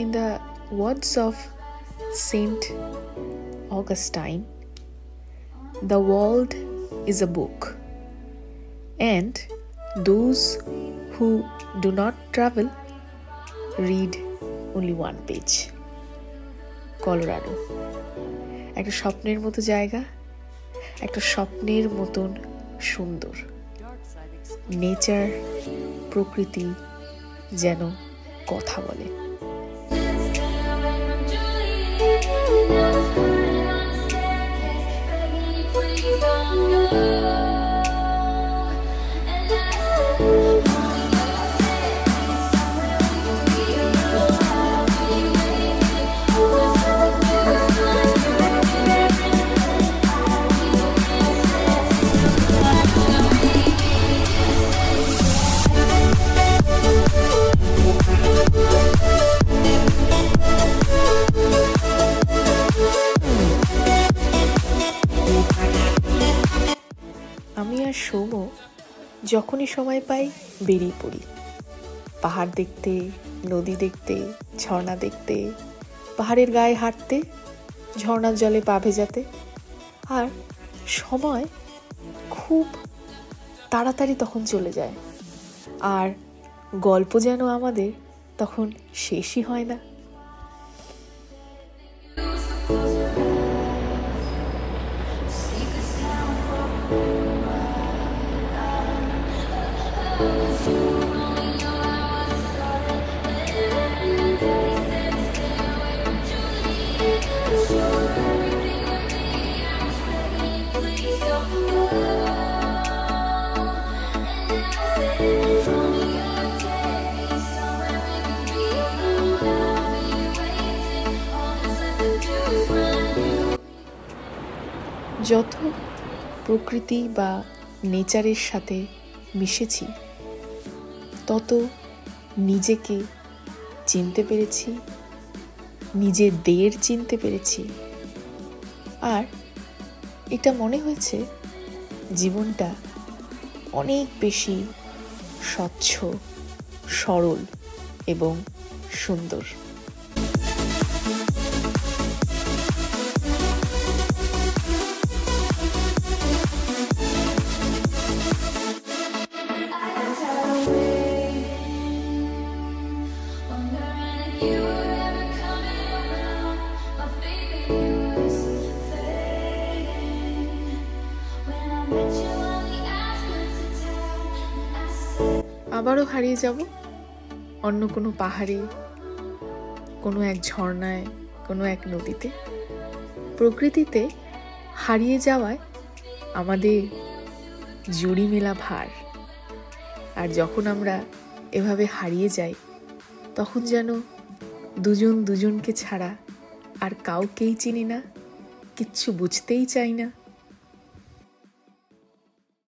In the words of Saint Augustine, the world is a book, and those who do not travel read only one page. Colorado একটা স্বপ্নের মতো জায়গা, একটা স্বপ্নের মতন সুন্দর। নেচার, প্রকৃতি যেন কথা বলে। আমি আর সৌম যখনই সময় পাই বেরিয়ে পড়ি, পাহাড় দেখতে, নদী দেখতে, ঝর্ণা দেখতে, পাহাড়ের গায়ে হাঁটতে, ঝর্ণার জলে পা ভেজাতে। আর সময় খুব তাড়াতাড়ি তখন চলে যায়, আর গল্প যেন আমাদের তখন শেষই হয় না। যত প্রকৃতি বা নেচারের সাথে মিশেছি, তত নিজেকে চিনতে পেরেছি, নিজেদের চিনতে পেরেছি। আর এটা মনে হয়েছে জীবনটা অনেক বেশি স্বচ্ছ, সরল এবং সুন্দর। আবারও হারিয়ে যাব অন্য কোনো পাহাড়ে, কোনো এক ঝর্ণায়, কোনো এক নদীতে। প্রকৃতিতে হারিয়ে যাওয়ায় আমাদের জুড়ি মেলা ভার। আর যখন আমরা এভাবে হারিয়ে যাই, তখন যেন দুজন দুজনকে ছাড়া আর কাউকেই চিনি না, কিচ্ছু বুঝতেই চাই না।